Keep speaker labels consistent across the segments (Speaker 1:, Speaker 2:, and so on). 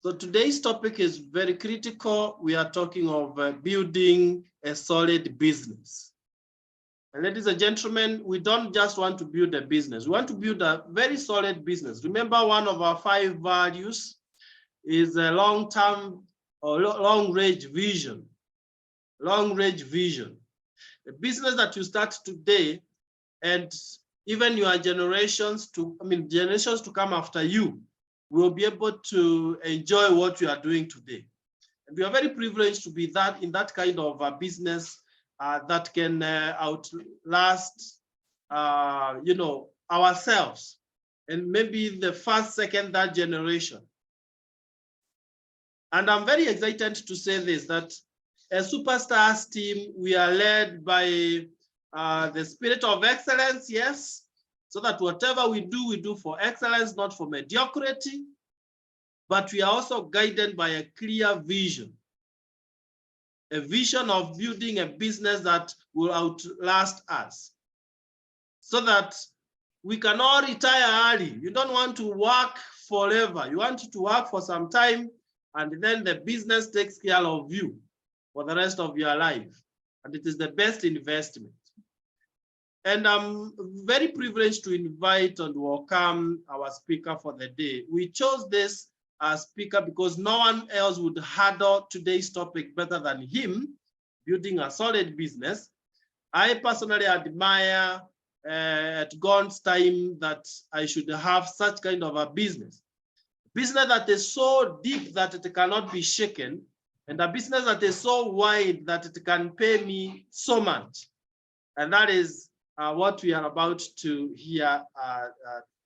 Speaker 1: So today's topic is very critical. We are talking of building a solid business. And ladies and gentlemen, we don't just want to build a business. We want to build a very solid business. Remember, one of our 5 values is a long-term or long-range vision. Long-range vision. A business that you start today, and even your generations to come after you will be able to enjoy what you are doing today. And we are very privileged to be in that kind of a business that can outlast, ourselves and maybe the first, second, third generation. And I'm very excited to say this, that a Superstars team, we are led by the spirit of excellence, yes, so that whatever we do for excellence, not for mediocrity, but we are also guided by a clear vision. A vision of building a business that will outlast us, so that we can all retire early. You don't want to work forever. You want to work for some time, and then the business takes care of you for the rest of your life. And it is the best investment. And I'm very privileged to invite and welcome our speaker for the day. We chose this speaker because no one else would handle today's topic better than him, building a solid business. I personally admire at God's time that I should have such kind of a business. Business that is so deep that it cannot be shaken, and a business that is so wide that it can pay me so much. And that is what we are about to hear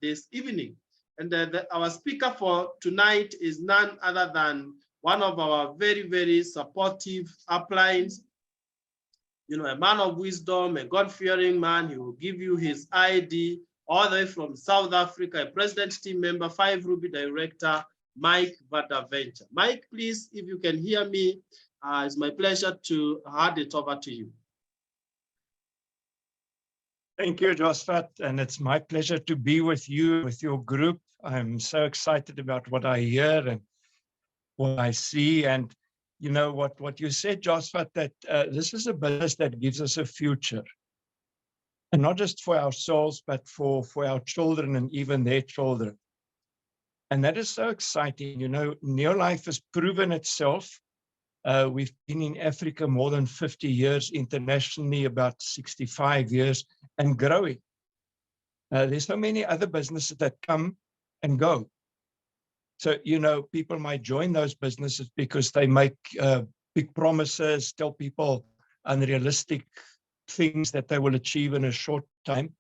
Speaker 1: this evening. And our speaker for tonight is none other than one of our very, very supportive uplines. You know, a man of wisdom, a God-fearing man. He will give you his ID all the way from South Africa, a president team member, 5 Ruby director, Mike Deventer. Mike, please, if you can hear me, it's my pleasure to hand it over to you.
Speaker 2: Thank you, Josephat, and it's my pleasure to be with you, with your group. I'm so excited about what I hear and what I see. And you know what you said, Josephat, that this is a business that gives us a future. And not just for our souls, but for our children and even their children. And that is so exciting. You know, Neolife has proven itself. We've been in Africa more than 50 years, internationally about 65 years, and growing. There's so many other businesses that come and go. So, you know, people might join those businesses because they make big promises, tell people unrealistic things that they will achieve in a short time.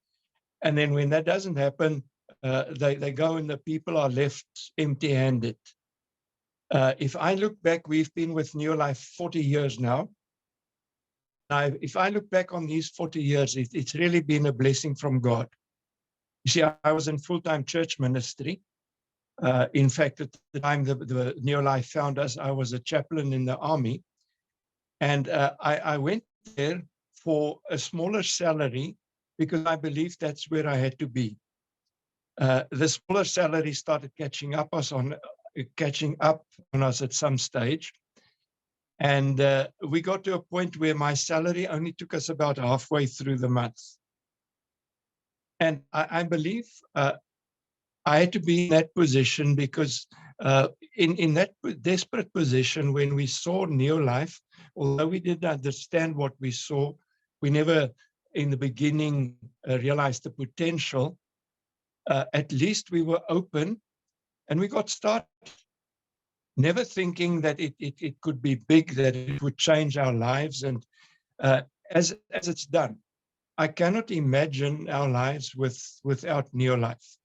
Speaker 2: And then when that doesn't happen, they go and the people are left empty-handed. If I look back, we've been with Neolife 40 years now. If I look back on these 40 years, it's really been a blessing from God. You see, I was in full-time church ministry. In fact, at the time the Neolife found us, I was a chaplain in the army. And I went there for a smaller salary because I believed that's where I had to be. The smaller salary started catching up on us at some stage. And we got to a point where my salary only took us about halfway through the month. And I believe I had to be in that position because in that desperate position, when we saw Neolife, although we didn't understand what we saw, we never in the beginning realized the potential. At least we were open and we got started, never thinking that it could be big, that it would change our lives. And as it's done, I cannot imagine our lives without Neolife.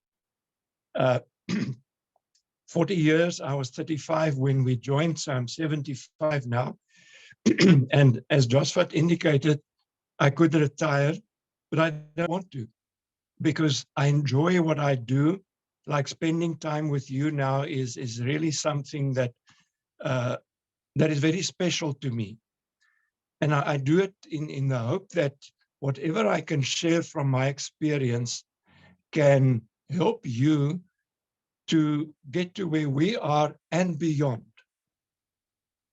Speaker 2: 40 years, I was 35 when we joined, so I'm 75 now. And as Josephat indicated, I could retire, but I don't want to because I enjoy what I do. Like spending time with you now is really something that is very special to me. And I do it in the hope that whatever I can share from my experience can help you to get to where we are and beyond.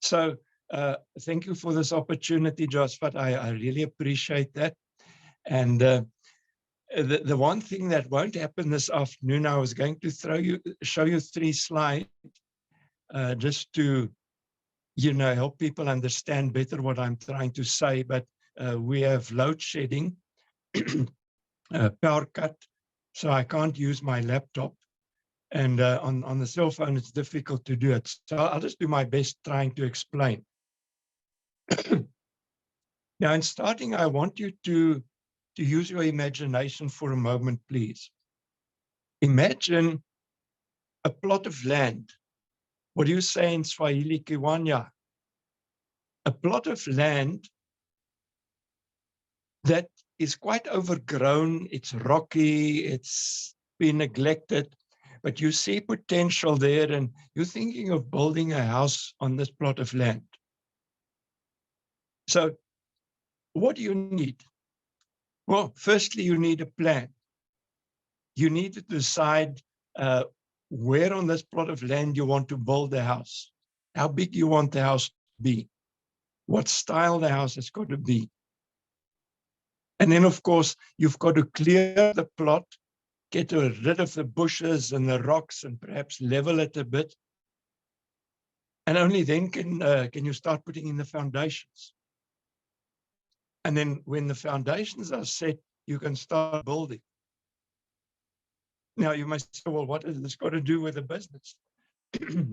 Speaker 2: So thank you for this opportunity, Josephat. I really appreciate that. And the one thing that won't happen this afternoon, I was going to show you 3 slides just to, help people understand better what I'm trying to say. But we have load shedding, power cut, so I can't use my laptop. And on the cell phone, it's difficult to do it. So I'll just do my best trying to explain. Now, in starting, I want you to use your imagination for a moment, please. Imagine a plot of land. What do you say in Swahili, Kiwanya? A plot of land that is quite overgrown. It's rocky, it's been neglected, but you see potential there and you're thinking of building a house on this plot of land. So what do you need? Well, firstly, you need a plan. You need to decide where on this plot of land you want to build the house, how big you want the house to be, what style the house has got to be. And then, of course, you've got to clear the plot, get rid of the bushes and the rocks and perhaps level it a bit. And only then can you start putting in the foundations. And then when the foundations are set, you can start building. Now, you must say, well, what has this got to do with the business?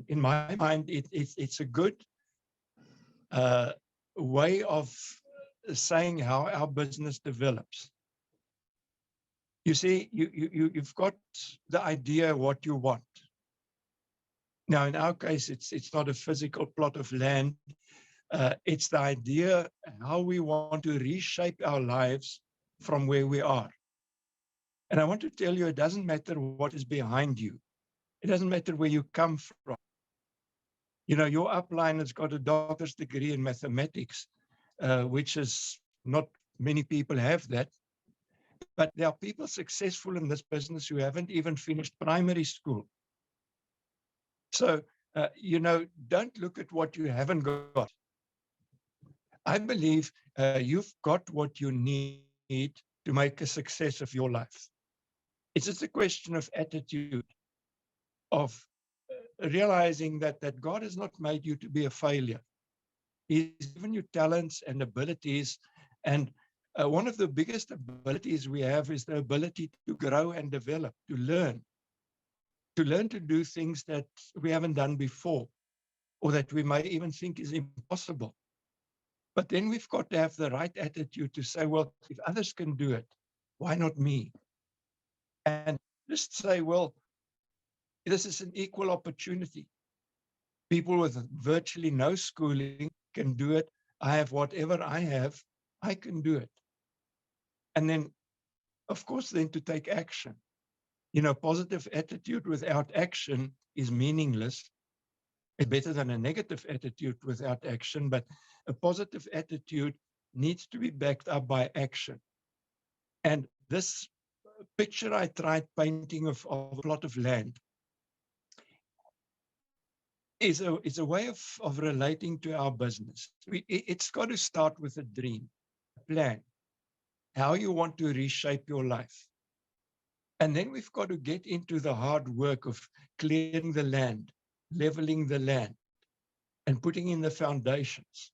Speaker 2: In my mind, it's a good way of saying how our business develops. You see, you've got the idea what you want. Now, in our case, it's not a physical plot of land. It's the idea how we want to reshape our lives from where we are. And I want to tell you, it doesn't matter what is behind you. It doesn't matter where you come from. Your upline has got a doctor's degree in mathematics, which is not many people have that. But there are people successful in this business who haven't even finished primary school. So, don't look at what you haven't got. I believe you've got what you need to make a success of your life. It's just a question of attitude, of realizing that God has not made you to be a failure. He's given you talents and abilities. And one of the biggest abilities we have is the ability to grow and develop, to learn to do things that we haven't done before, or that we may even think is impossible. But then we've got to have the right attitude to say, well, if others can do it, why not me? And just say, well, this is an equal opportunity. People with virtually no schooling can do it. I have whatever I have, I can do it. And then, of course, then to take action. Positive attitude without action is meaningless. It's better than a negative attitude without action, but a positive attitude needs to be backed up by action. And this picture I tried painting of a plot of land is a way of relating to our business. It's got to start with a dream, a plan, how you want to reshape your life. And then we've got to get into the hard work of clearing the land, leveling the land, and putting in the foundations.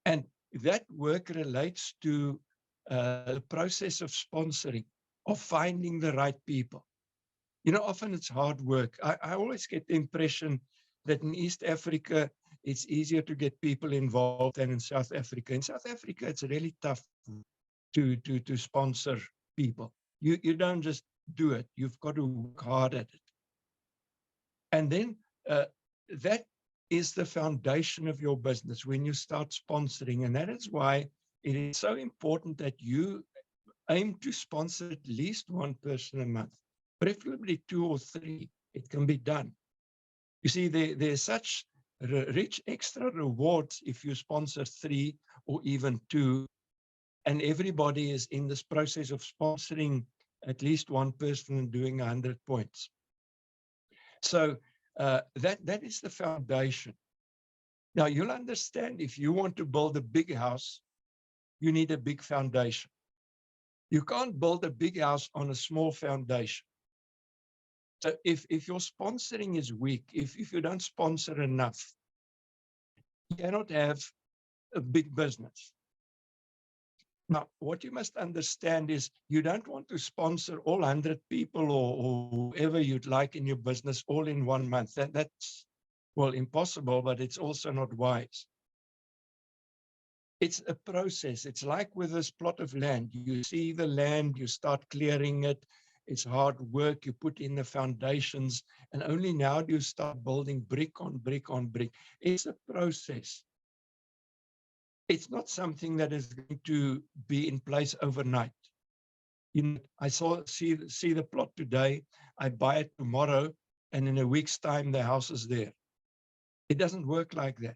Speaker 2: And that work relates to the process of sponsoring, of finding the right people. Often it's hard work. I always get the impression that in East Africa, it's easier to get people involved than in South Africa. In South Africa, it's really tough to sponsor people. You don't just do it. You've got to work hard at it. And then that is the foundation of your business when you start sponsoring. And that is why it is so important that you aim to sponsor at least one person a month, preferably 2 or 3. It can be done. You see, there's such rich extra rewards if you sponsor 3 or even 2, and everybody is in this process of sponsoring at least one person and doing 100 points. So that is the foundation. Now, you'll understand if you want to build a big house, you need a big foundation. You can't build a big house on a small foundation. So if your sponsoring is weak, if you don't sponsor enough, you cannot have a big business. Now, what you must understand is you don't want to sponsor all 100 people or whoever you'd like in your business all in 1 month. That's, well, impossible, but it's also not wise. It's a process. It's like with this plot of land. You see the land, you start clearing it. It's hard work. You put in the foundations, and only now do you start building brick on brick on brick. It's a process. It's not something that is going to be in place overnight. You know, I see the plot today, I buy it tomorrow, and in a week's time, the house is there. It doesn't work like that.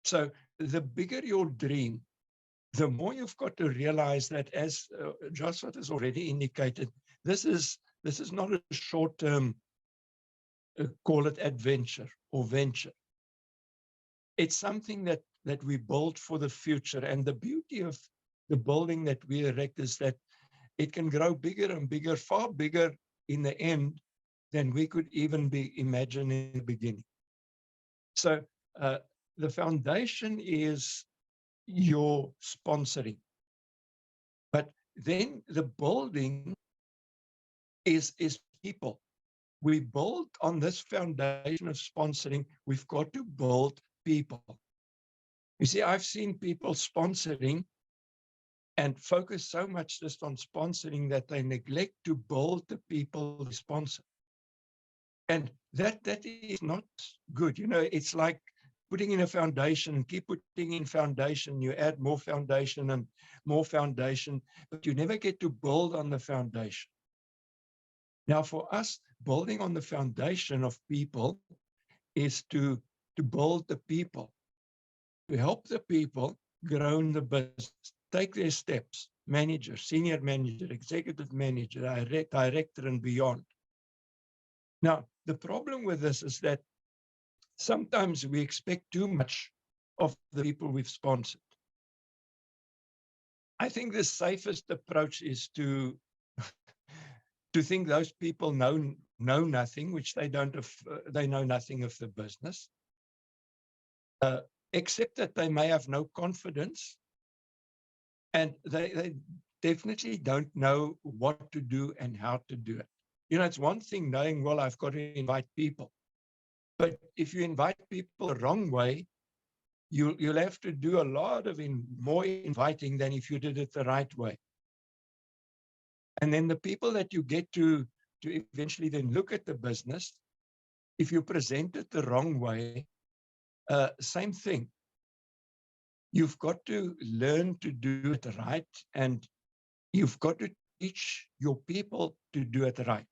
Speaker 2: So the bigger your dream, the more you've got to realize that, as Joshua has already indicated, this is not a short-term, call it adventure or venture. It's something that we build for the future. And the beauty of the building that we erect is that it can grow bigger and bigger, far bigger in the end than we could even be imagining in the beginning. So the foundation is your sponsoring. But then the building is people. We build on this foundation of sponsoring. We've got to build people. You see, I've seen people sponsoring and focus so much just on sponsoring that they neglect to build the people they sponsor. And that is not good. You know, it's like putting in a foundation and keep putting in foundation. You add more foundation and more foundation, but you never get to build on the foundation. Now, for us, building on the foundation of people is to build the people, to help the people grow in the business, take their steps, manager, senior manager, executive manager, director, and beyond. Now, the problem with this is that sometimes we expect too much of the people we've sponsored. I think the safest approach is to think those people know nothing, which they don't. They know nothing of the business, except that they may have no confidence, and they definitely don't know what to do and how to do it. You know, it's one thing knowing, well, I've got to invite people. But if you invite people the wrong way, you'll have to do a lot of more inviting than if you did it the right way. And then the people that you get to eventually then look at the business, if you present it the wrong way, same thing. You've got to learn to do it right, and you've got to teach your people to do it right.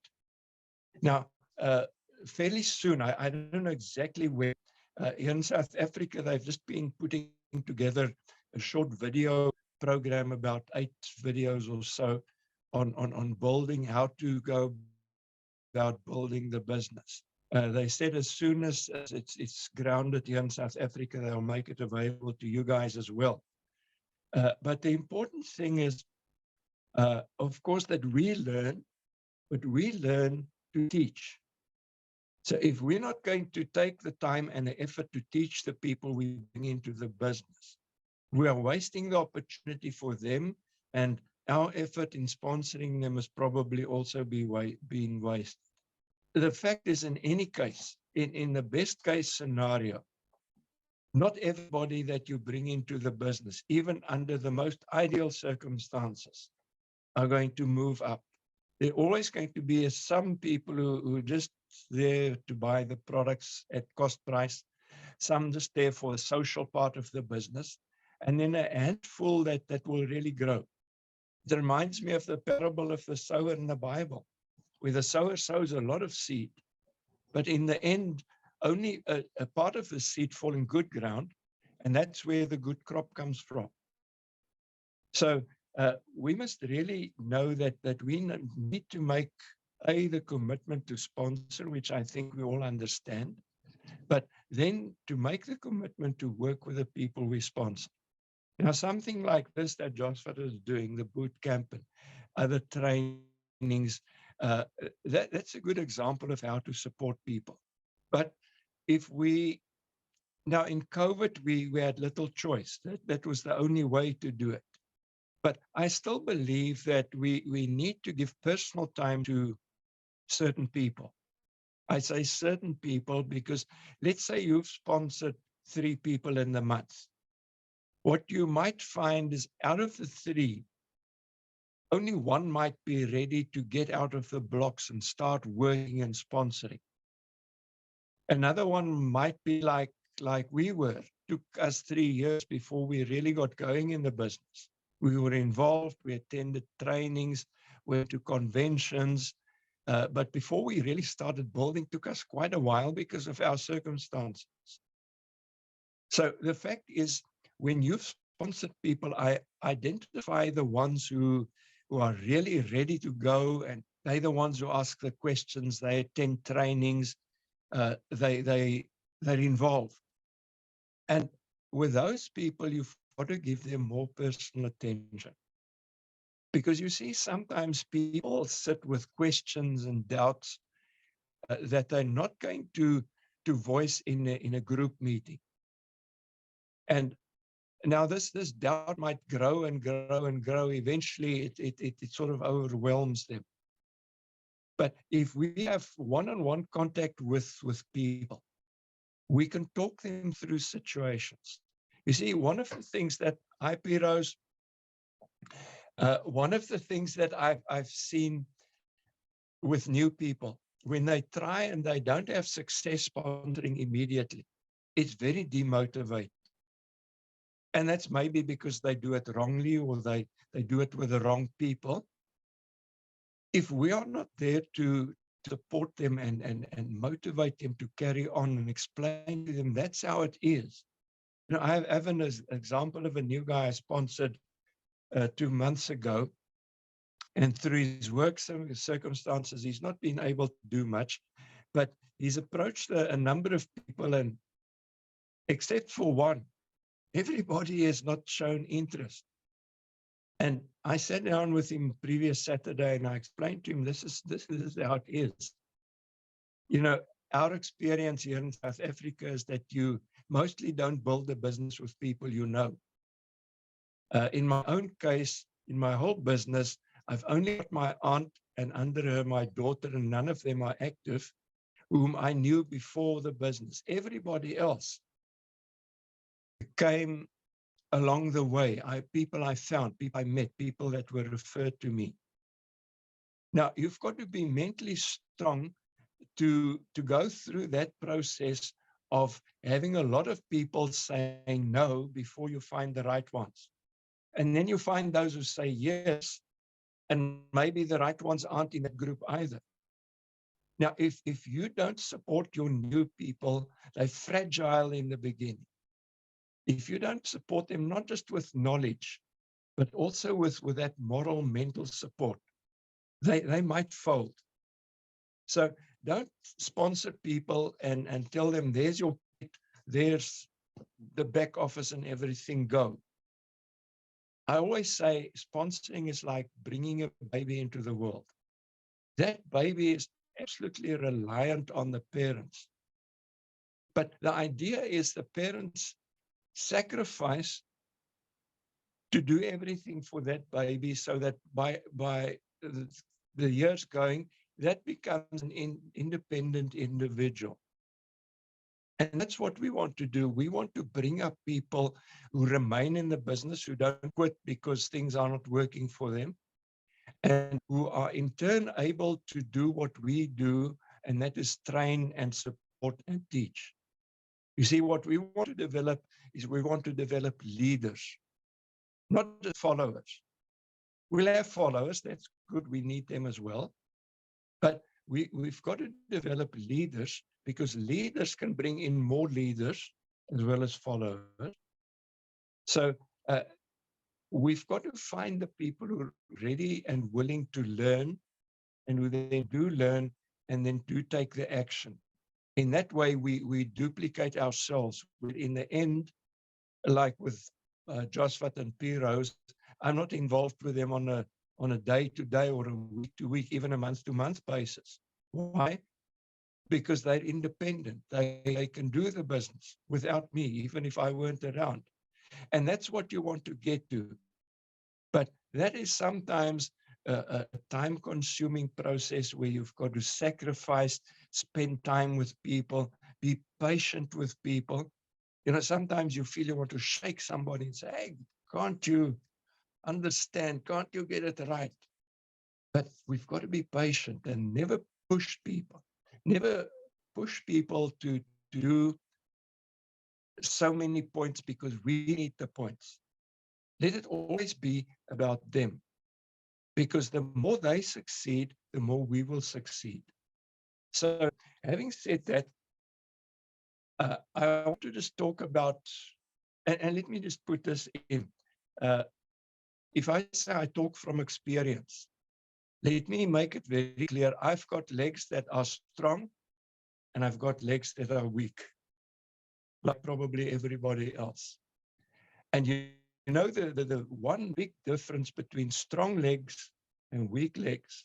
Speaker 2: Now, fairly soon, I don't know exactly where, here in South Africa, they've just been putting together a short video program, about 8 videos or so, on building, how to go about building the business. They said as soon as it's grounded here in South Africa, they'll make it available to you guys as well. But the important thing is, of course, that we learn, but we learn to teach. So if we're not going to take the time and the effort to teach the people we bring into the business, we are wasting the opportunity for them, and our effort in sponsoring them is probably also being wasted. The fact is, in any case, in the best case scenario, not everybody that you bring into the business, even under the most ideal circumstances, are going to move up. There are always going to be some people who are just there to buy the products at cost price, some just there for the social part of the business, and then a handful that will really grow. It reminds me of the parable of the sower in the Bible, where the sower sows a lot of seed, but in the end, only a part of the seed fall in good ground, and that's where the good crop comes from. So we must really know that we need to make the commitment to sponsor, which I think we all understand, but then to make the commitment to work with the people we sponsor. Now, something like this that Josphat is doing, the boot camp and other trainings, that's a good example of how to support people. But if we, now in COVID, we had little choice. That was the only way to do it. But I still believe that we need to give personal time to certain people. I say certain people because let's say you've sponsored 3 people in the month. What you might find is out of the 3, only 1 might be ready to get out of the blocks and start working and sponsoring. Another one might be like we were. It took us 3 years before we really got going in the business. We were involved, we attended trainings, went to conventions, but before we really started building, took us quite a while because of our circumstances. So the fact is, when you've sponsored people, I identify the ones who are really ready to go, and they're the ones who ask the questions, they attend trainings, they're involved. And with those people, you've got to give them more personal attention. Because you see, sometimes people sit with questions and doubts that they're not going to voice in a group meeting. And now this doubt might grow and grow and grow. Eventually, it sort of overwhelms them. But if we have one-on-one contact with people, we can talk them through situations. You see, one of the things that one of the things that I've seen with new people, when they try and they don't have success sponsoring immediately, it's very demotivating. And that's maybe because they do it wrongly or they do it with the wrong people. If we are not there to support them and motivate them to carry on and explain to them that's how it is. You know, I have an example of a new guy I sponsored 2 months ago. And through his work circumstances, he's not been able to do much, but he's approached a number of people, and except for one, everybody has not shown interest. And I sat down with him previous Saturday and I explained to him, this is how it is. You know, our experience here in South Africa is that you mostly don't build a business with people you know. In my own case, in my whole business, I've only got my aunt and under her my daughter, and none of them are active, whom I knew before the business. Everybody else came along the way. People I found, people I met, people that were referred to me. Now, you've got to be mentally strong to go through that process of having a lot of people saying no before you find the right ones. And then you find those who say yes, and maybe the right ones aren't in that group either. Now, if you don't support your new people, they're fragile in the beginning. If you don't support them, not just with knowledge, but also with that moral, mental support, they might fold. So don't sponsor people and tell them, there's your pit, there's the back office and everything, go. I always say sponsoring is like bringing a baby into the world. That baby is absolutely reliant on the parents. But the idea is the parents sacrifice to do everything for that baby so that by the years going, that becomes an independent individual. And that's what we want to do. We want to bring up people who remain in the business, who don't quit because things are not working for them, and who are in turn able to do what we do, and that is train and support and teach. You see, what we want to develop is we want to develop leaders, not just followers. We'll have followers, that's good, we need them as well. But we've got to develop leaders, because leaders can bring in more leaders as well as followers. So we've got to find the people who are ready and willing to learn and who then do learn and then do take the action. In that way, we duplicate ourselves. In the end, like with Josvat and Piros, I'm not involved with them on a day-to-day or a week-to-week, even a month-to-month basis. Why? Because they're independent. They can do the business without me, even if I weren't around. And that's what you want to get to. But that is sometimes a time-consuming process where you've got to sacrifice, spend time with people, be patient with people. Sometimes you feel you want to shake somebody and say, hey, can't you understand? Can't you get it right? But we've got to be patient and never push people. Never push people to do so many points because we need the points. Let it always be about them. Because the more they succeed, the more we will succeed. So having said that, I want to just talk about, and let me just put this in. If I say I talk from experience, let me make it very clear. I've got legs that are strong, and I've got legs that are weak, like probably everybody else. And you know the one big difference between strong legs and weak legs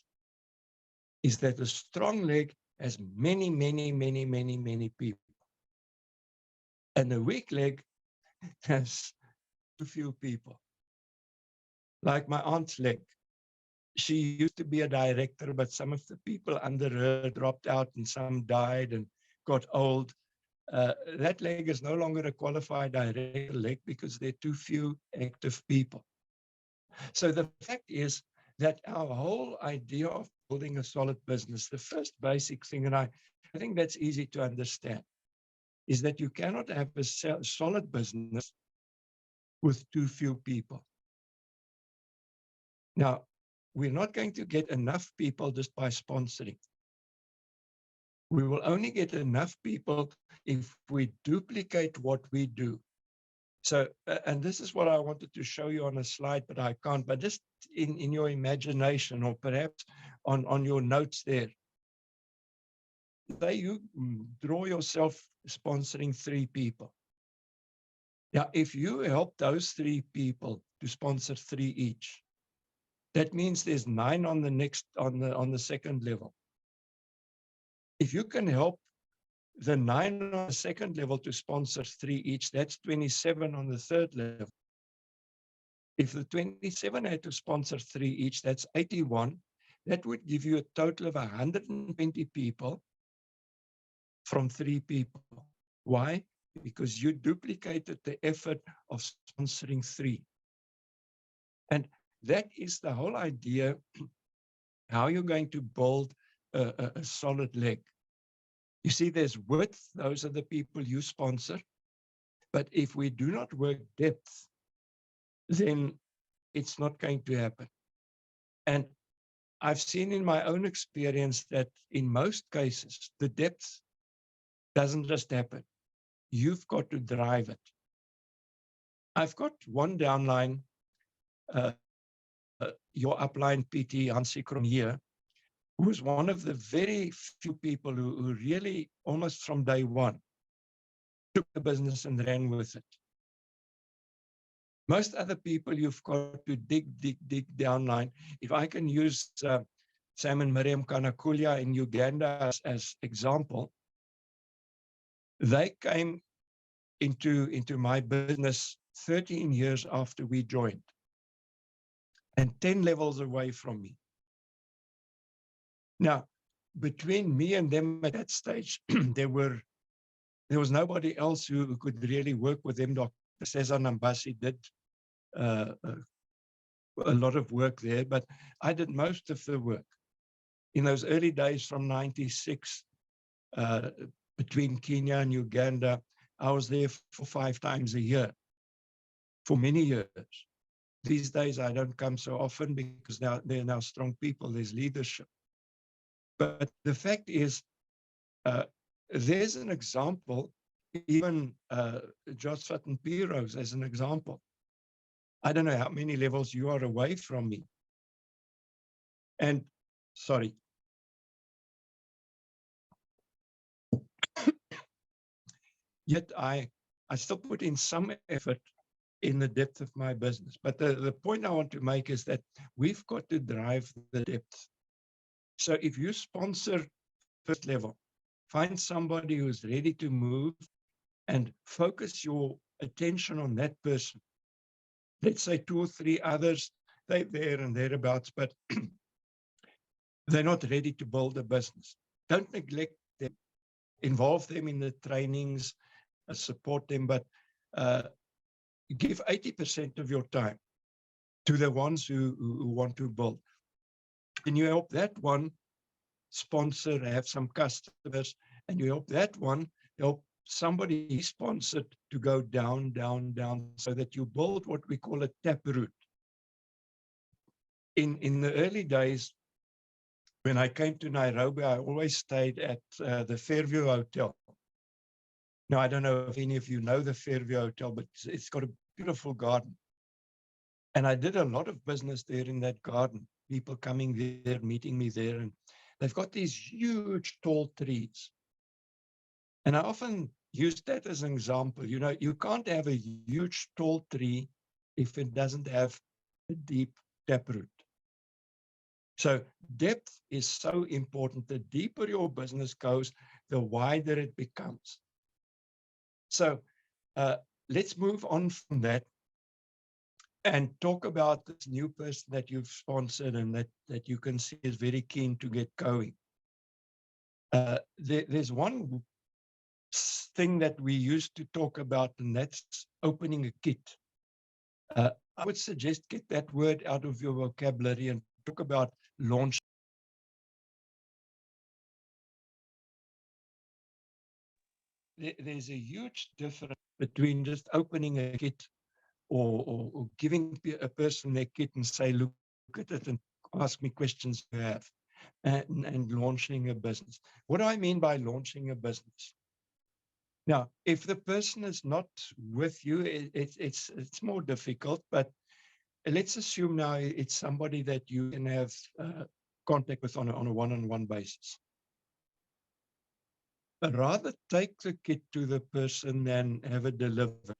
Speaker 2: is that a strong leg has many, many, many, many, many people. And a weak leg has too few people. Like my aunt's leg. She used to be a director, but some of the people under her dropped out and some died and got old. That leg is no longer a qualified director leg because there are too few active people. So the fact is that our whole idea of building a solid business, the first basic thing, and I think that's easy to understand, is that you cannot have a solid business with too few people. Now, we're not going to get enough people just by sponsoring. We will only get enough people if we duplicate what we do. So, and this is what I wanted to show you on a slide, but I can't, but just in your imagination or perhaps on your notes there. Say you draw yourself sponsoring 3 people. Now, if you help those 3 people to sponsor 3 each, that means there's 9 on the second level. If you can help the 9 on the second level to sponsor 3 each, that's 27 on the third level. If the 27 had to sponsor 3 each, that's 81. That would give you a total of 120 people from 3 people. Why? Because you duplicated the effort of sponsoring 3. And that is the whole idea, how you're going to build a solid leg. You see, there's width, those are the people you sponsor. But if we do not work depth, then it's not going to happen. And I've seen in my own experience that in most cases, the depth doesn't just happen. You've got to drive it. I've got one downline, your upline PT, Hansie Kron here, who was one of the very few people who really, almost from day one, took the business and ran with it. Most other people, you've got to dig downline. If I can use Sam and Miriam Kanakulia in Uganda as example, they came into my business 13 years after we joined and 10 levels away from me. Now, between me and them at that stage, there was nobody else who could really work with them. Dr. Cesar Nambasi did a lot of work there, but I did most of the work. In those early days from 96, between Kenya and Uganda, I was there for 5 times a year for many years. These days, I don't come so often because now there are now strong people, there's leadership. But the fact is, there's an example, even Josvat and Piros as an example. I don't know how many levels you are away from me. And, sorry, Yet I still put in some effort in the depth of my business. But the point I want to make is that we've got to drive the depth. So if you sponsor first level, find somebody who's ready to move and focus your attention on that person. Let's say 2 or 3 others, they're there and thereabouts, but they're not ready to build a business. Don't neglect them. Involve them in the trainings, support them, but give 80% of your time to the ones who want to build. And you help that one sponsor, have some customers, and you help that one help somebody he sponsored to go down, down, down, so that you build what we call a taproot. In the early days, when I came to Nairobi, I always stayed at the Fairview Hotel. Now, I don't know if any of you know the Fairview Hotel, but it's got a beautiful garden. And I did a lot of business there in that garden, people coming there, meeting me there. And they've got these huge, tall trees. And I often use that as an example. You know, you can't have a huge, tall tree if it doesn't have a deep taproot. So depth is so important. The deeper your business goes, the wider it becomes. So let's move on from that and talk about this new person that you've sponsored and that you can see is very keen to get going. There's one thing that we used to talk about, and that's opening a kit. I would suggest get that word out of your vocabulary and talk about launch. There's a huge difference between just opening a kit or giving a person their kit and say, look at it and ask me questions you have, and launching a business. What do I mean by launching a business? Now, if the person is not with you, it's more difficult, but let's assume now it's somebody that you can have contact with on a one-on-one basis. But rather take the kit to the person than have it delivered,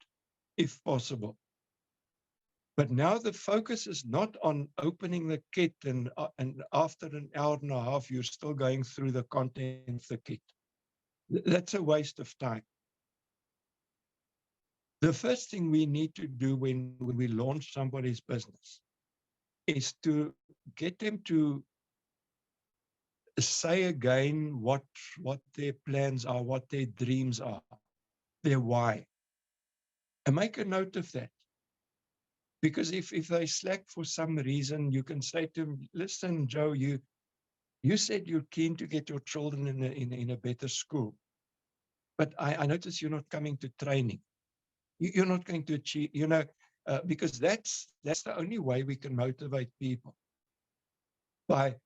Speaker 2: if possible. But now the focus is not on opening the kit and after an hour and a half, you're still going through the content of the kit. That's a waste of time. The first thing we need to do when we launch somebody's business is to get them to say again what their plans are, what their dreams are, their why. And make a note of that. Because if they slack for some reason, you can say to them, listen, Joe, you said you're keen to get your children in a better school. But I notice you're not coming to training. You're not going to achieve, because that's the only way we can motivate people. By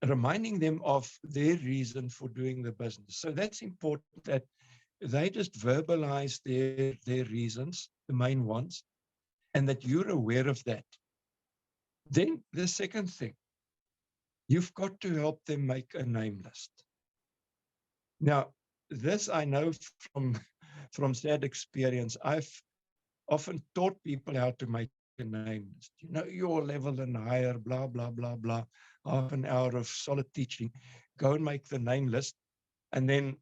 Speaker 2: reminding them of their reason for doing the business. So that's important that they just verbalize their reasons, the main ones, and that you're aware of that. Then the second thing, you've got to help them make a name list. Now, this I know from sad experience. I've often taught people how to make a name list. Your level and higher, blah, blah, blah, blah. Half an hour of solid teaching. Go and make the name list. And then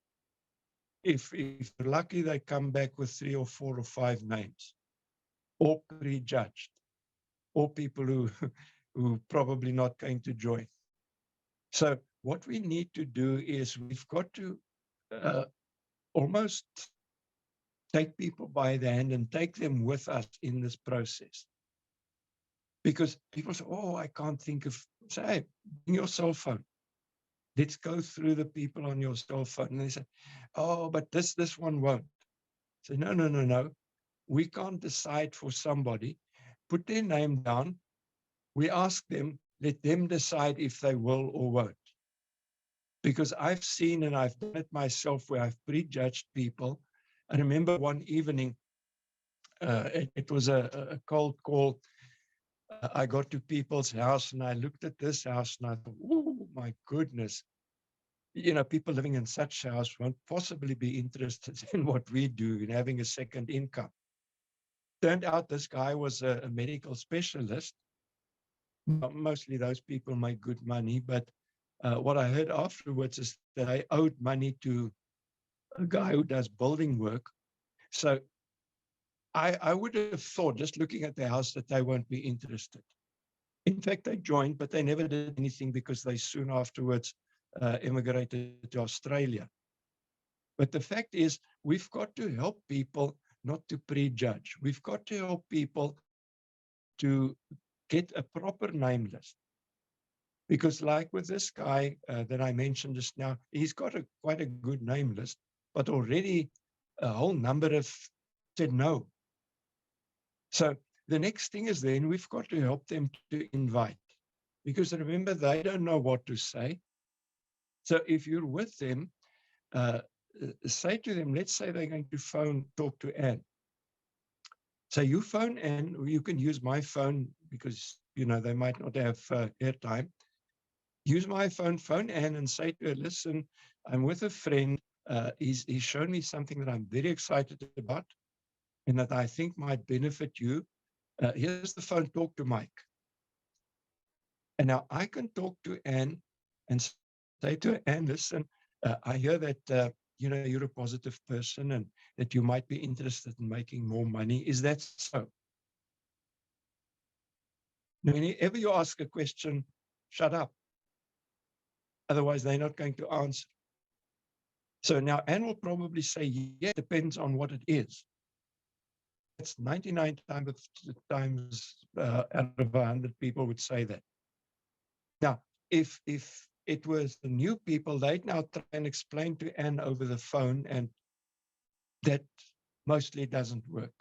Speaker 2: if you're lucky, they come back with 3 or 4 or 5 names, all prejudged, or people who probably not going to join. So what we need to do is we've got to almost take people by the hand and take them with us in this process. Because people say, oh, I can't think of, say, hey, bring your cell phone. Let's go through the people on your cell phone. And they say, oh, but this one won't. Say, no. We can't decide for somebody. Put their name down. We ask them, let them decide if they will or won't. Because I've seen, and I've done it myself, where I've prejudged people. I remember one evening, it was a cold call. I got to people's house and I looked at this house and I thought, oh my goodness, people living in such a house won't possibly be interested in what we do in having a second income. Turned out this guy was a medical specialist. Mostly those people make good money, but what I heard afterwards is that I owed money to a guy who does building work. So I would have thought, just looking at the house, that they won't be interested. In fact, they joined, but they never did anything because they soon afterwards immigrated to Australia. But the fact is, we've got to help people not to prejudge. We've got to help people to get a proper name list. Because like with this guy that I mentioned just now, he's got quite a good name list, but already a whole number have said no. So the next thing is then we've got to help them to invite. Because remember, they don't know what to say. So if you're with them, say to them, let's say they're going to talk to Anne. So you phone Anne, or you can use my phone because, they might not have airtime. Use my phone Anne and say to her, listen, I'm with a friend. He's shown me something that I'm very excited about and that I think might benefit you. Here's the phone, talk to Mike. And now I can talk to Anne and say to her, Anne, listen, I hear that, you're a positive person and that you might be interested in making more money. Is that so? Now, whenever you ask a question, shut up. Otherwise, they're not going to answer. So now Anne will probably say, yeah, it depends on what it is. It's 99 times out of 100 people would say that. Now, if it was the new people, they'd now try and explain to Anne over the phone, and that mostly doesn't work.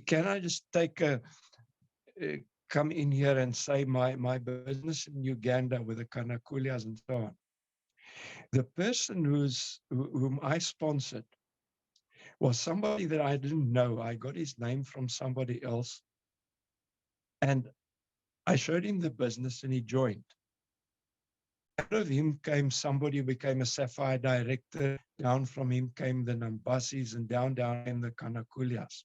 Speaker 2: Can I just come in here and say my business in Uganda with the Kanakulias and so on? The person whom I sponsored was somebody that I didn't know. I got his name from somebody else. And I showed him the business and he joined. Out of him came somebody who became a Sapphire director. Down from him came the Nambasis, and down came the Kanakulias.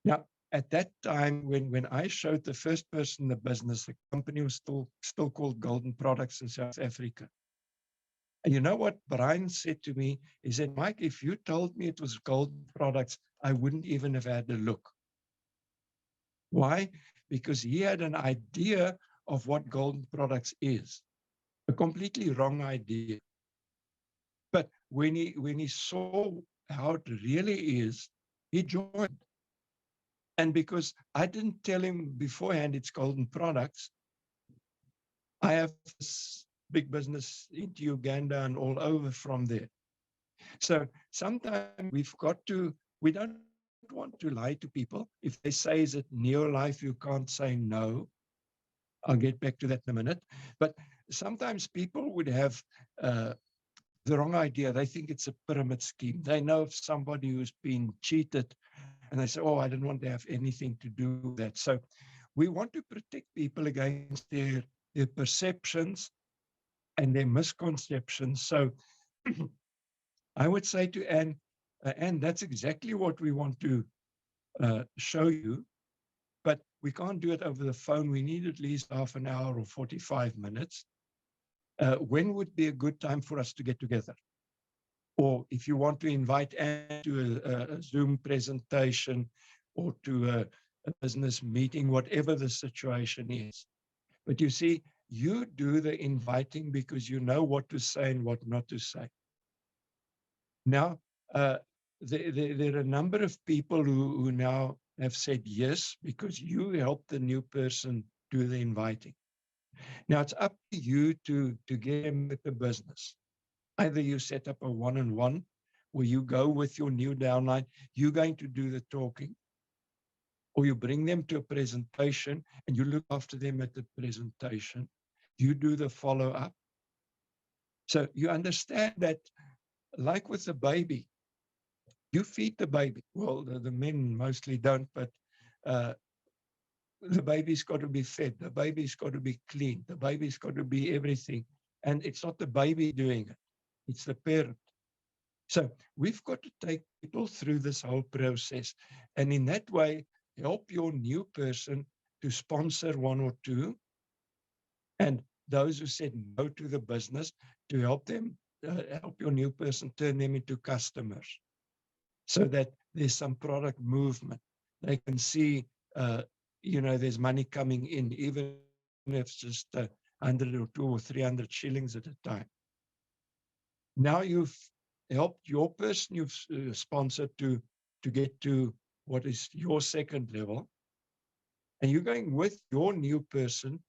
Speaker 2: Now, at that time, when I showed the first person the business, the company was still called Golden Products in South Africa. And you know what Brian said to me? He said, Mike, if you told me it was Golden Products, I wouldn't even have had a look. Why? Because he had an idea of what Golden Products is. A completely wrong idea. But when he saw how it really is, he joined. And because I didn't tell him beforehand it's Golden Products, I have this big business into Uganda and all over from there. So sometimes we don't want to lie to people. If they say, is it neo-life, you can't say no. I'll get back to that in a minute. But sometimes people would have the wrong idea. They think it's a pyramid scheme. They know of somebody who's been cheated and they say, oh, I don't want to have anything to do with that. So we want to protect people against their perceptions and their misconceptions. So I would say to Anne, that's exactly what we want to show you, but we can't do it over the phone. We need at least half an hour or 45 minutes. When would be a good time for us to get together? Or if you want to invite Anne to a Zoom presentation or to a business meeting, whatever the situation is. But you see, you do the inviting because you know what to say and what not to say. Now, there are a number of people who now have said yes because you help the new person do the inviting. Now, it's up to you to get them with the business. Either you set up a one-on-one where you go with your new downline, you're going to do the talking, or you bring them to a presentation and you look after them at the presentation. You do the follow-up. So you understand that, like with the baby, you feed the baby. Well, the men mostly don't, but the baby's got to be fed, the baby's got to be clean, the baby's got to be everything. And it's not the baby doing it, it's the parent. So we've got to take people through this whole process. And in that way, help your new person to sponsor one or two. And those who said no to the business, to help them, help your new person turn them into customers, so that there's some product movement. They can see, there's money coming in, even if it's just 100 or 200 or 300 shillings at a time. Now you've helped your person you've sponsored to get to what is your second level, and you're going with your new person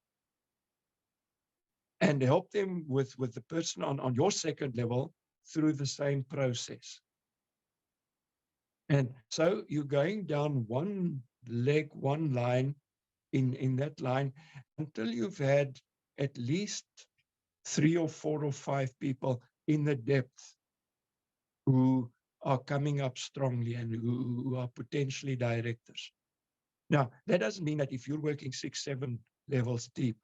Speaker 2: and help them with the person on your second level through the same process. And so you're going down one leg, one line in that line until you've had at least 3 or 4 or 5 people in the depth who are coming up strongly and who are potentially directors. Now, that doesn't mean that if you're working 6, 7 levels deep,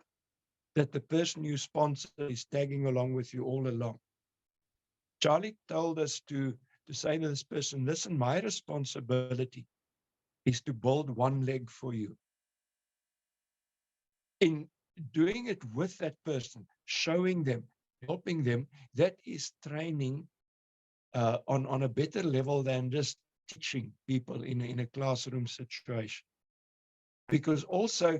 Speaker 2: that the person you sponsor is tagging along with you all along. Charlie told us to say to this person, listen, my responsibility is to build one leg for you. In doing it with that person, showing them, helping them, that is training on a better level than just teaching people in a classroom situation. Because also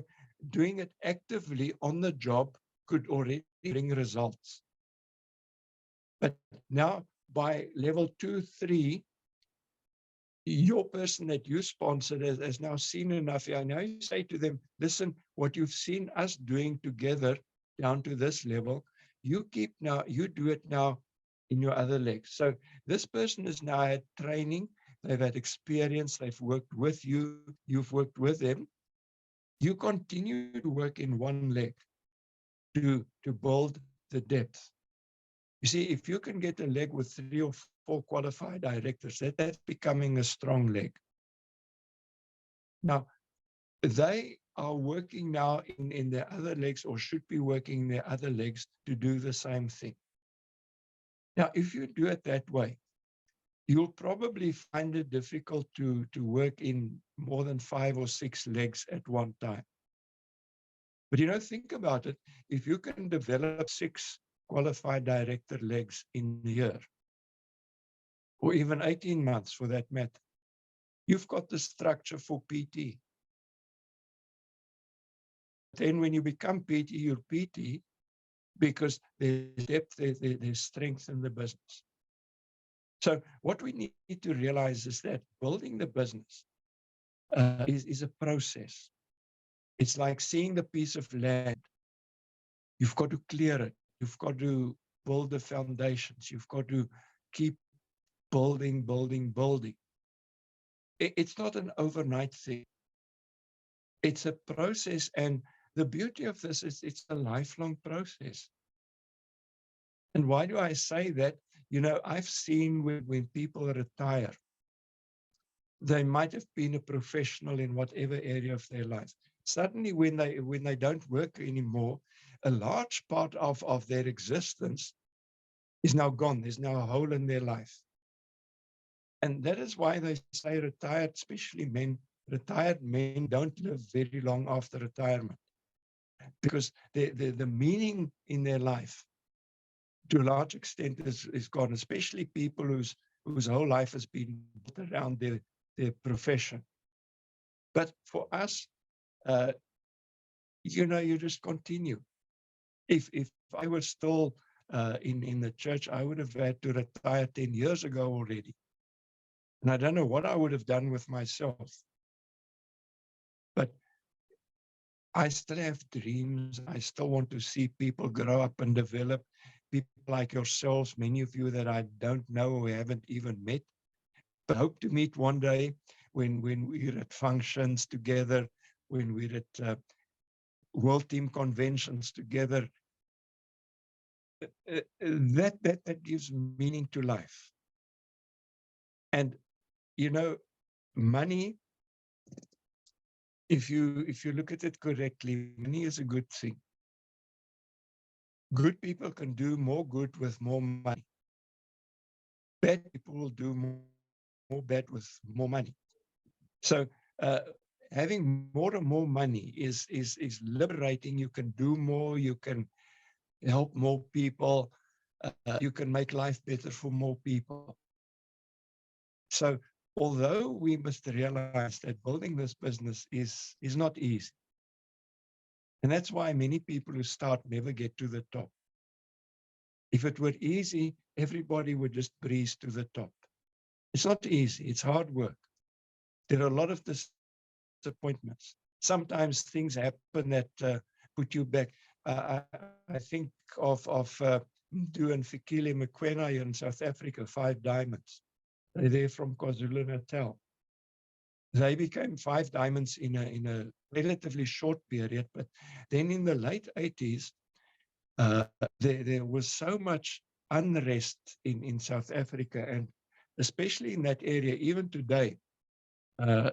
Speaker 2: doing it actively on the job could already bring results. But now by level 2, 3, your person that you sponsored has now seen enough. I now you say to them, listen, what you've seen us doing together down to this level, you do it now in your other legs. So this person has now had training, they've had experience, they've worked with you, you've worked with them. You continue to work in one leg to build the depth. You see, if you can get a leg with 3 or 4 qualified directors, that's becoming a strong leg. Now, they are working now in their other legs, or should be working in their other legs to do the same thing. Now, if you do it that way, you'll probably find it difficult to work in more than 5 or 6 legs at one time. But think about it. If you can develop 6 qualified director legs in a year, or even 18 months for that matter, you've got the structure for PT. Then when you become PT, you're PT because there's depth, there's strength in the business. So what we need to realize is that building the business is a process. It's like seeing the piece of land. You've got to clear it. You've got to build the foundations. You've got to keep building. It's not an overnight thing. It's a process, and the beauty of this is it's a lifelong process. And why do I say that? I've seen when people retire, they might have been a professional in whatever area of their life. Suddenly, when they don't work anymore, a large part of their existence is now gone. There's now a hole in their life. And that is why they say retired, especially men, retired men don't live very long after retirement, because the meaning in their life, to a large extent, is gone, especially people whose whole life has been built around their profession. But for us, you just continue. If I was still in the church, I would have had to retire 10 years ago already. And I don't know what I would have done with myself. But I still have dreams. I still want to see people grow up and develop. People like yourselves, many of you that I don't know or haven't even met, but hope to meet one day when we're at functions together, when we're at World Team conventions together. That gives meaning to life. And money if you look at it correctly, money is a good thing. Good people can do more good with more money. Bad people will do more bad with more money. So having more and more money is liberating. You can do more. You can help more people. You can make life better for more people. So although we must realize that building this business is not easy, and that's why many people who start never get to the top. If it were easy, everybody would just breeze to the top. It's not easy. It's hard work. There are a lot of disappointments. Sometimes things happen that put you back. I think of Mdu and Fikile Mokoena in South Africa, 5 Diamonds. They're there from KwaZulu-Natal. They became 5 Diamonds in a relatively short period, but then in the late 80s, there was so much unrest in South Africa, and especially in that area, even today. Uh,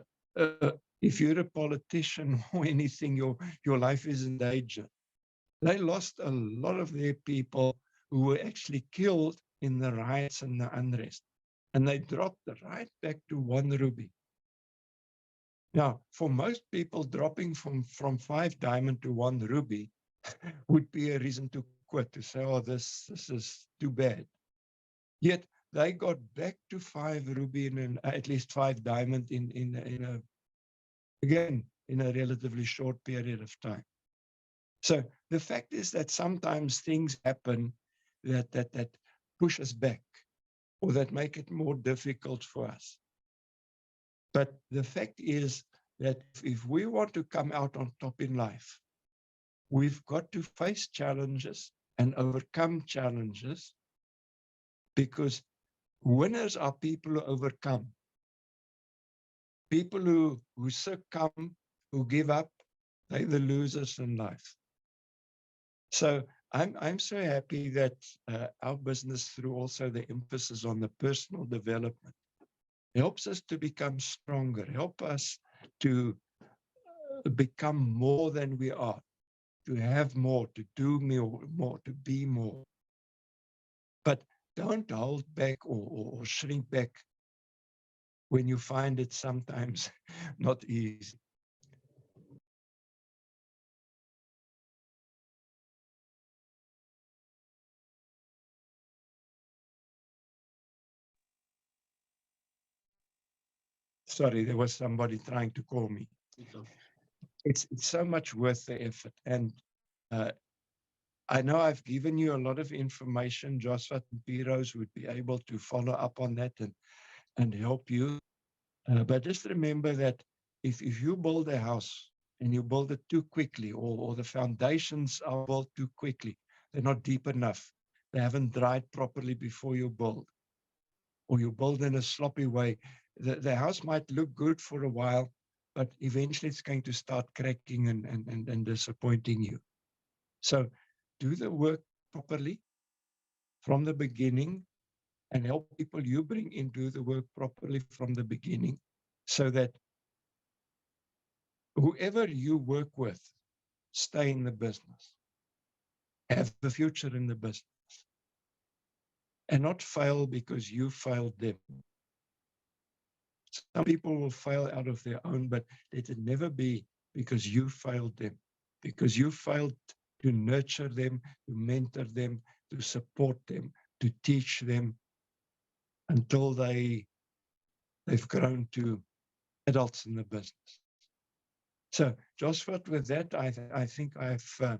Speaker 2: if you're a politician or anything, your life is in danger. They lost a lot of their people who were actually killed in the riots and the unrest. And they dropped right back to 1 ruby. Now, for most people, dropping from 5 diamond to 1 ruby would be a reason to quit, to say, oh, this is too bad. Yet they got back to 5 ruby and at least 5 diamond in a relatively short period of time. So the fact is that sometimes things happen that push us back or that make it more difficult for us. But the fact is that if we want to come out on top in life, we've got to face challenges and overcome challenges, because winners are people who overcome. People who succumb, who give up, they're the losers in life. So I'm so happy that our business, through also the emphasis on the personal development, helps us to become stronger, help us to become more than we are, to have more, to do more, to be more. But don't hold back or shrink back when you find it sometimes not easy. Sorry, there was somebody trying to call me. It's so much worth the effort. And I know I've given you a lot of information. Joshua and Piros would be able to follow up on that and help you. But just remember that if you build a house and you build it too quickly, or the foundations are built too quickly, they're not deep enough, they haven't dried properly before you build, or you build in a sloppy way, the house might look good for a while, but eventually it's going to start cracking and disappointing you. So do the work properly from the beginning and help people you bring in do the work properly from the beginning, so that whoever you work with stay in the business, have a future in the business, and not fail because you failed them. Some people will fail out of their own, but let it never be because you failed them, because you failed to nurture them, to mentor them, to support them, to teach them until they've grown to adults in the business. So, Joshua, with that, I think I've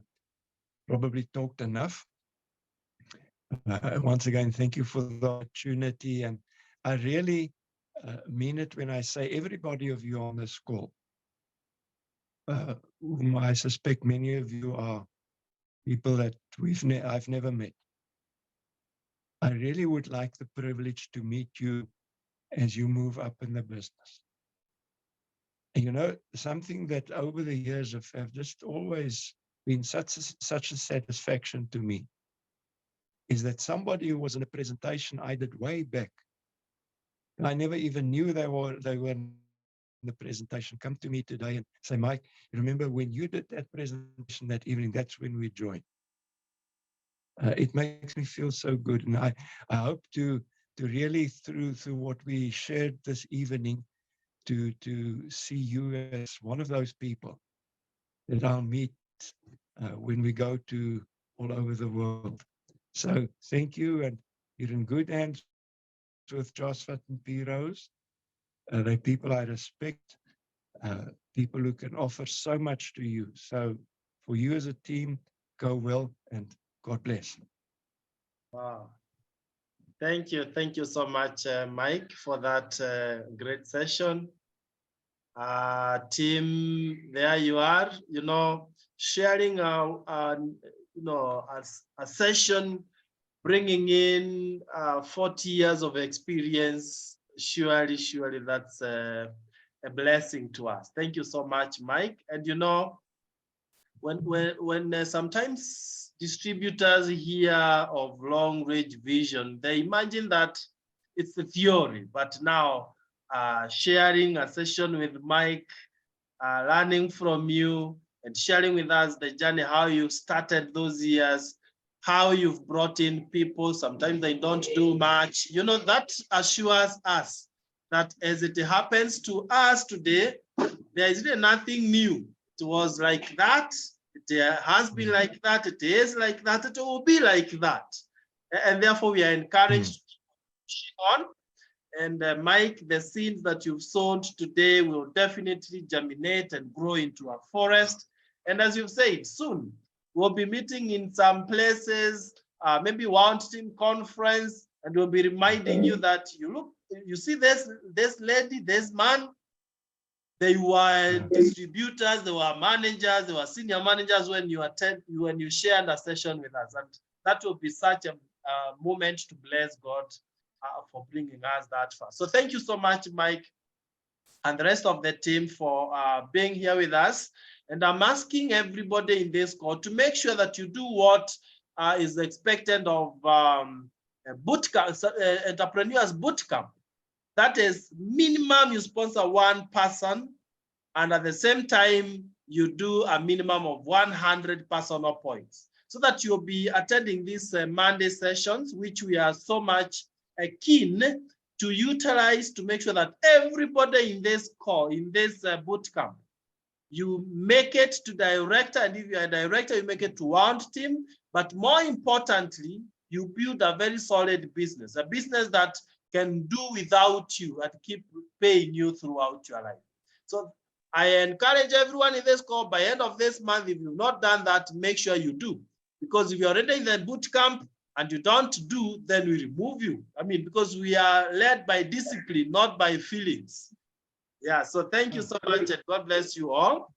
Speaker 2: probably talked enough. Once again, thank you for the opportunity. And I really mean it when I say everybody of you on this call, whom I suspect many of you are people that I've never met. I really would like the privilege to meet you as you move up in the business. And you know, something that over the years have just always been such a satisfaction to me is that somebody who was in a presentation I did way back, I never even knew they were the presentation come to me today and say, Mike, remember when you did that presentation that evening, that's when we joined. It makes me feel so good. And I hope to really, through what we shared this evening, to see you as one of those people that I'll meet when we go to all over the world. So thank you, and you're in good hands with Josvat and P. Rose. They're people I respect, people who can offer so much to you. So for you as a team, go well and God bless.
Speaker 1: Wow. Thank you so much, Mike, for that great session. Team, there you are, sharing a session, bringing in 40 years of experience. Surely that's a blessing to us. Thank you so much, Mike. And when sometimes distributors hear of long range vision, they imagine that it's the theory, but now sharing a session with Mike, learning from you and sharing with us the journey, how you started those years, how you've brought in people. Sometimes they don't do much. That assures us that as it happens to us today, there is really nothing new. It was like that. It has been like that. It is like that. It will be like that. And therefore, we are encouraged to keep on. And Mike, the seeds that you've sown today will definitely germinate and grow into a forest. And as you've said, soon we'll be meeting in some places, maybe one team conference, and we'll be reminding you that you see this lady, this man, they were distributors, they were managers, they were senior managers when you shared a session with us. And that will be such a moment to bless God for bringing us that far. So thank you so much, Mike, and the rest of the team for being here with us. And I'm asking everybody in this call to make sure that you do what is expected of entrepreneurs bootcamp. That is minimum you sponsor one person, and at the same time, you do a minimum of 100 personal points, so that you'll be attending these Monday sessions, which we are so much keen to utilize to make sure that everybody in this call, in this bootcamp, you make it to director, and if you're a director, you make it to one team. But more importantly, you build a very solid business, a business that can do without you and keep paying you throughout your life. So I encourage everyone in this call, by end of this month, if you've not done that, make sure you do. Because if you're already in the boot camp and you don't do, then we remove you. I mean, because we are led by discipline, not by feelings. Yeah, so thank you so much, and God bless you all.